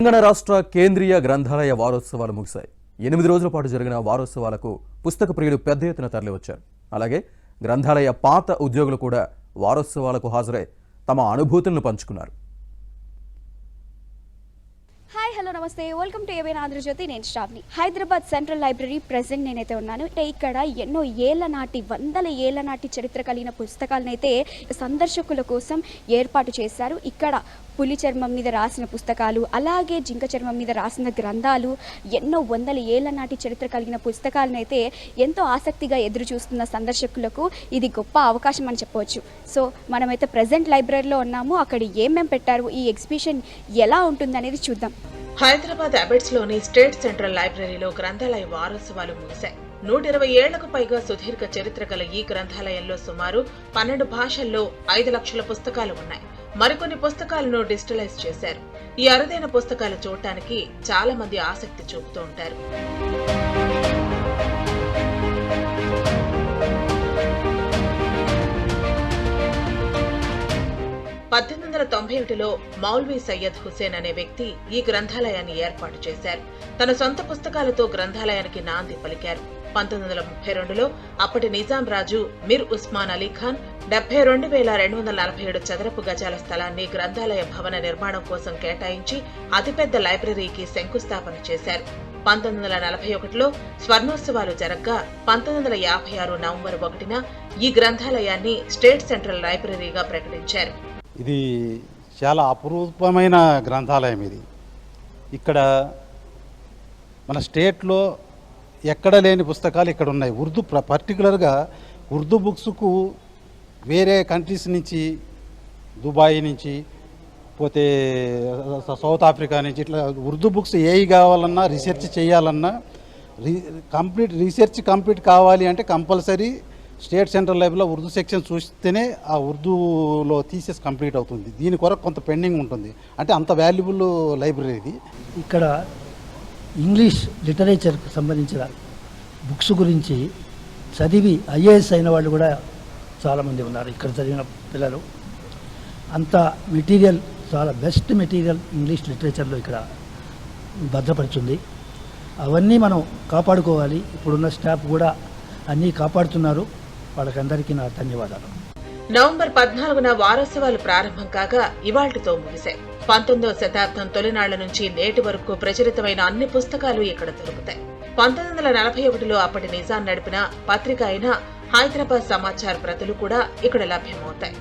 తెలంగాణ రాష్ట్ర కేంద్రీయ గ్రంథాలయ వారోత్సవాలు ముగిశాయి. 8 రోజుల పాటు జరిగిన వారోత్సవాలకు పుస్తక ప్రియులు పెద్ద ఎత్తున తరలివచ్చారు. అలాగే గ్రంథాలయ పాత ఉద్యోగులు కూడా వారోత్సవాలకు హాజరై తమ అనుభూతులను పంచుకున్నారు. హాయ్ హలో నమస్తే, వెల్కమ్ టు ఏబీఎన్ ఆంధ్రజ్యోతి. నేను Sravani. Hyderabad central library present నేనైతే ఉన్నాను. ఇక్కడ ఎన్నో ఏళ్ల నాటి, వందల ఏళ్ల నాటి చరిత్ర కలిగిన పుస్తకాలనైతే సందర్శకుల కోసం ఏర్పాటు చేశారు. ఇక్కడ పులి చర్మం మీద రాసిన పుస్తకాలు, అలాగే జింక చర్మం మీద రాసిన గ్రంథాలు, ఎన్నో వందల ఏళ్ల నాటి చరిత్ర కలిగిన పుస్తకాలనైతే ఎంతో ఆసక్తిగా ఎదురు చూస్తున్న సందర్శకులకు ఇది గొప్ప అవకాశం అని చెప్పవచ్చు. సో మనమైతే ప్రెసెంట్ లైబ్రరీలో ఉన్నాము. అక్కడ ఏమేం పెట్టారు, ఈ ఎగ్జిబిషన్ ఎలా ఉంటుందనేది చూద్దాం. హైదరాబాద్ అబెట్స్ లోని స్టేట్ సెంట్రల్ లైబ్రరీలో గ్రంథాలయ వారోత్సవాలు ముగిశాయి. 120 ఏళ్లకు పైగా సుదీర్ఘ చరిత్ర గల ఈ గ్రంథాలయంలో సుమారు 12 భాషల్లో 5 లక్షల పుస్తకాలు ఉన్నాయి. మరికొన్ని పుస్తకాలను డిజిటలైజ్ చేశారు. ఈ అరుదైన పుస్తకాలు చూడటానికి చాలా మంది ఆసక్తి చూపుతూ ఉంటారు. లో మౌల్వీ సయ్యద్ హుసేన్ అనే వ్యక్తి ఈ గ్రంథాలయాన్ని ఏర్పాటు చేశారు. తన సొంత పుస్తకాలతో గ్రంథాలయానికి నాంది పలికారు. 1932లో అప్పటి నిజాం రాజు మిర్ ఉస్మాన్ అలీ ఖాన్ 72,247 చదరపు గజాల స్థలాన్ని గ్రంథాలయ భవన నిర్మాణం కోసం కేటాయించి అతిపెద్ద లైబ్రరీకి శంకుస్థాపన చేశారు. 1941లో స్వర్ణోత్సవాలు జరగ్గా 1956 నవంబర్ 1న ఈ గ్రంథాలయాన్ని స్టేట్ సెంట్రల్ లైబ్రరీగా ప్రకటించారు. ఇది చాలా అపురూపమైన గ్రంథాలయం. ఇది ఇక్కడ మన స్టేట్లో ఎక్కడ లేని పుస్తకాలు ఇక్కడ ఉన్నాయి. ఉర్దూ పర్టికులర్గా ఉర్దూ బుక్స్కు వేరే కంట్రీస్ నుంచి, దుబాయ్ నుంచి, పోతే సౌత్ ఆఫ్రికా నుంచి ఇట్లా ఉర్దూ బుక్స్ ఏవి కావాలన్నా, రీసెర్చ్ చేయాలన్నా, రీసెర్చ్ కంప్లీట్ కావాలి అంటే కంపల్సరీ స్టేట్ సెంట్రల్ లైబ్రరీలో ఉర్దూ సెక్షన్ చూస్తేనే ఆ ఉర్దూలో థీసిస్ కంప్లీట్ అవుతుంది. దీని కొరకు కొంత పెండింగ్ ఉంటుంది. అంటే అంత వాల్యుబుల్ లైబ్రరీ ఇది. ఇక్కడ ఇంగ్లీష్ లిటరేచర్కి సంబంధించిన బుక్స్ గురించి చదివి ఐఏఎస్ అయిన వాళ్ళు కూడా చాలామంది ఉన్నారు. ఇక్కడ చదివిన పిల్లలు అంత మెటీరియల్, చాలా బెస్ట్ మెటీరియల్ ఇంగ్లీష్ లిటరేచర్లో ఇక్కడ భద్రపరుచుంది. అవన్నీ మనం కాపాడుకోవాలి. ఇప్పుడున్న స్టాఫ్ కూడా అన్నీ కాపాడుతున్నారు. వాళ్ళకందరికీ నా ధన్యవాదాలు. నవంబర్ 14న వారోత్సవాలు ప్రారంభం కాగా ఇవాళ్టితో ముగిశాయి. 19వ శతాబ్దం తొలినాళ్ల నుంచి నేటి వరకు ప్రచురితమైన అన్ని పుస్తకాలు ఇక్కడ దొరుకుతాయి. 1941లో అప్పటి నిజాం నడిపిన పత్రిక అయిన హైదరాబాద్ సమాచార్ ప్రతులు కూడా ఇక్కడ లభ్యమవుతాయి.